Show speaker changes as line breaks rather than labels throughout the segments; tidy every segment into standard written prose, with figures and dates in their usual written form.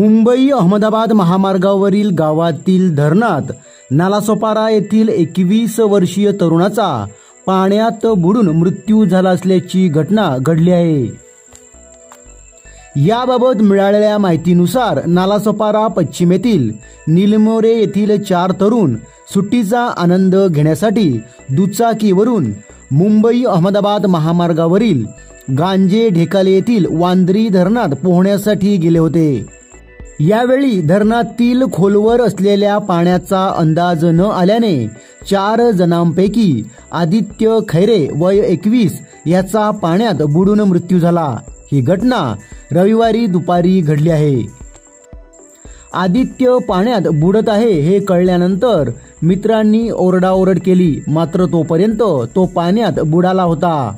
मुंबई अहमदाबाद महामार्गावरील गावातील धरणात नालासोपारा येथील 21 वर्षीय तरुणाचा पाण्यात बुडून मृत्यू झाला असल्याची घटना घडली आहे। याबाबत मिळालेल्या माहितीनुसार नालासोपारा पश्चिमेतील निलमोरे येथील 4 तरुण सुट्टीचा आनंद घेण्यासाठी दुचाकीवरून मुंबई अहमदाबाद महामार्गावरील गांजे ढेकाले येथील वांद्री धरणात पोहण्यासाठी गेले होते। यावेळी धरणातील खोलवर असलेल्या पाण्याचा अंदाज न आल्याने 4 जणांपैकी आदित्य खैरे वय 21 याचा पाण्यात बुडून मृत्यू झाला। ही घटना रविवारी दुपारी घडली आहे। आदित्य पाण्यात बुडत आहे हे कळल्यानंतर मित्रांनी ओरडाओरड केली, मात्र तोपर्यंत तो पाण्यात बुडाला होता।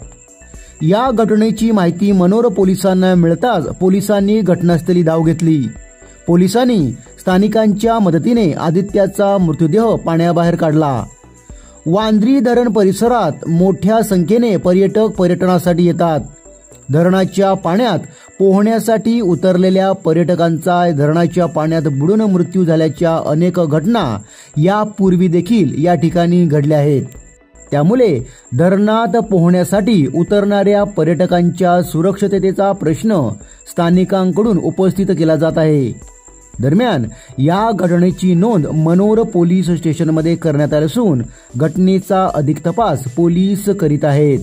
या घटनेची माहिती मनोर पोलिसांना मिळताच पोलिसांनी घटनास्थळी धाव घेतली। पोलिसांनी स्थानिकांच्या मदतीने आदित्याचा मृतदेह पाण्याबाहेर काढला। वांद्री धरण परिसरात मोठ्या संख्येने पर्यटक पर्यटनासाठी येतात। धरणाच्या पाण्यात पोहण्यासाठी उतरलेल्या पर्यटकांचा धरणाच्या पाण्यात बुडून मृत्यू झाल्याच्या अनेक घटना यापूर्वी देखील या ठिकाणी घडल्या आहेत। त्यामुळे धरणात पोहण्यासाठी उतरणाऱ्या पर्यटकांच्या सुरक्षिततेचा प्रश्न स्थानिकांकडून उपस्थित केला जात आहे। दरम्यान या घटनेची नोंद मनोर पोलीस स्टेशनमध्ये करण्यात आली असून घटनेचा अधिक तपास पोलीस करीत आहेत।